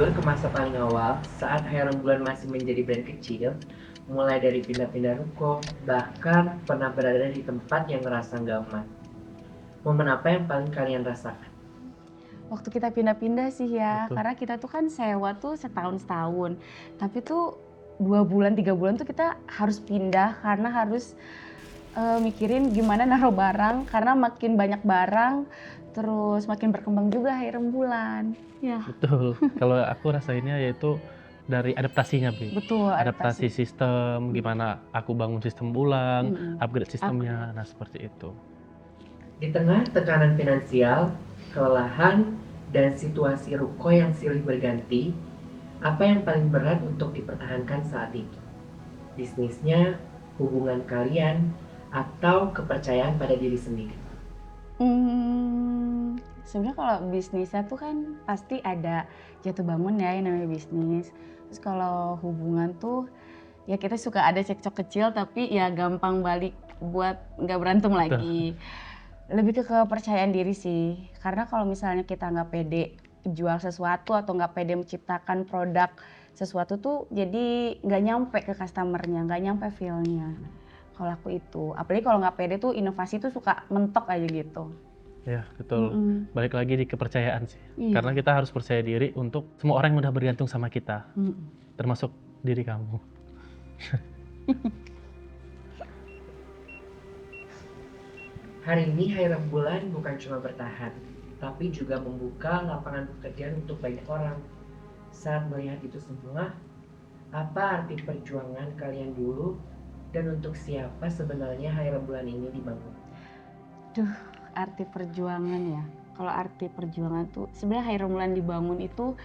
mundur ke masa paling awal saat Hai Rembulan masih menjadi brand kecil, mulai dari pindah-pindah ruko, bahkan pernah berada di tempat yang ngerasa nggak aman. Momen apa yang paling kalian rasakan? Waktu kita pindah-pindah sih ya, Betul. karena kita tuh kan sewa tuh setahun. Tapi tuh 2 bulan, 3 bulan tuh kita harus pindah karena harus mikirin gimana naruh barang, karena makin banyak barang, terus makin berkembang juga Hai Rembulan. Ya, Betul. Kalau aku rasainnya yaitu dari adaptasinya, Bi. betul Adaptasi sistem, gimana aku bangun sistem ulang, upgrade sistemnya, nah seperti itu. Di tengah tekanan finansial, kelelahan, dan situasi ruko yang silih berganti, apa yang paling berat untuk dipertahankan saat itu? Bisnisnya, hubungan kalian, atau kepercayaan pada diri sendiri? Sebenarnya kalau bisnisnya tuh kan pasti ada jatuh bangun ya yang namanya bisnis. Terus kalau hubungan tuh ya kita suka ada cekcok kecil tapi ya gampang balik buat nggak berantem lagi. Lebih ke kepercayaan diri sih. Karena kalau misalnya kita nggak pede jual sesuatu atau nggak pede menciptakan produk sesuatu tuh jadi nggak nyampe ke customernya, nggak nyampe feel-nya. Kalau aku itu, apalagi kalau nggak pede tuh inovasi tuh suka mentok aja gitu. Ya, betul. Balik lagi di kepercayaan sih. Iya. Karena kita harus percaya diri untuk semua orang yang udah bergantung sama kita. Termasuk diri kamu. Hari ini Hai Rembulan bukan cuma bertahan, tapi juga membuka lapangan pekerjaan untuk banyak orang. Saat melihat itu semua, apa arti perjuangan kalian dulu dan untuk siapa sebenarnya Hai Rembulan ini dibangun? Arti perjuangan ya. Kalau arti perjuangan tuh sebenarnya Hai Rembulan dibangun itu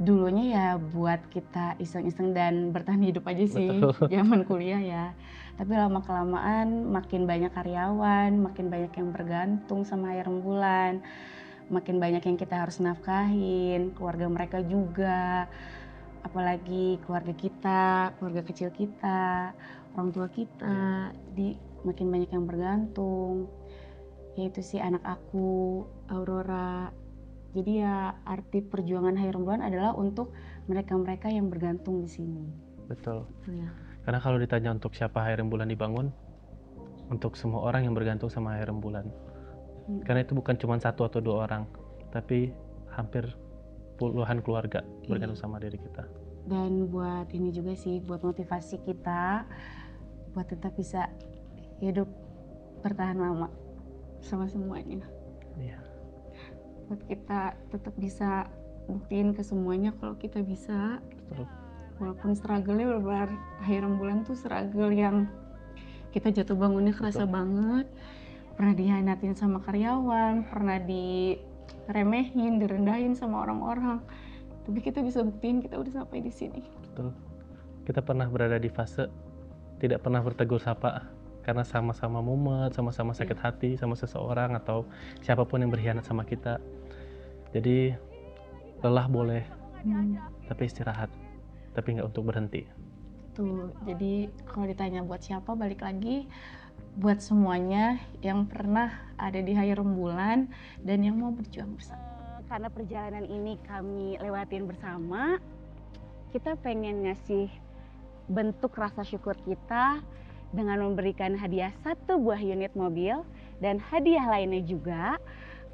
dulunya ya buat kita iseng-iseng dan bertahan hidup aja sih. Betul. Zaman kuliah ya. Tapi lama-kelamaan makin banyak karyawan, makin banyak yang bergantung sama Hai Rembulan. Makin banyak yang kita harus nafkahin, keluarga mereka juga. Apalagi keluarga kita, keluarga kecil kita, orang tua kita. Jadi makin banyak yang bergantung. Yaitu sih anak aku, Aurora. Jadi ya arti perjuangan Hai Rembulan adalah untuk mereka-mereka yang bergantung di sini. Betul. Ya. Karena kalau ditanya untuk siapa Hai Rembulan dibangun, untuk semua orang yang bergantung sama Hai Rembulan. Karena itu bukan cuma 1 atau 2 orang, tapi hampir puluhan keluarga bergantung sama diri kita. Dan buat ini juga sih, buat motivasi kita, buat tetap bisa hidup bertahan lama sama semuanya. Iya. Buat kita tetap bisa buktiin ke semuanya kalau kita bisa. Betul. Walaupun struggle-nya benar-benar Hai Rembulan tuh struggle yang kita jatuh bangunnya kerasa banget. Pernah dihianatin sama karyawan, pernah diremehin, direndahin sama orang-orang. Tapi kita bisa buktiin kita udah sampai di sini. Betul. Kita pernah berada di fase tidak pernah bertegur sapa karena sama-sama mumet, sama-sama sakit hati sama seseorang atau siapapun yang berkhianat sama kita. Jadi lelah boleh, tapi istirahat, tapi nggak untuk berhenti. Tuh, jadi kalau ditanya buat siapa, balik lagi buat semuanya yang pernah ada di Hai Rembulan dan yang mau berjuang bersama. Karena perjalanan ini kami lewatin bersama, kita pengen ngasih bentuk rasa syukur kita dengan memberikan hadiah 1 buah unit mobil dan hadiah lainnya juga.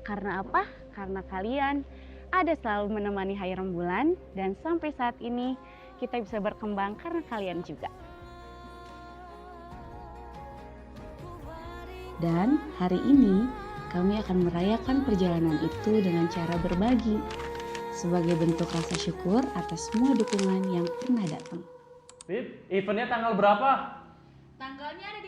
Karena apa? Karena kalian ada selalu menemani Hai Rembulan dan sampai saat ini kita bisa berkembang karena kalian juga. Dan hari ini kami akan merayakan perjalanan itu dengan cara berbagi sebagai bentuk rasa syukur atas semua dukungan yang pernah datang. Bib, eventnya tanggal berapa? Tanggalnya ada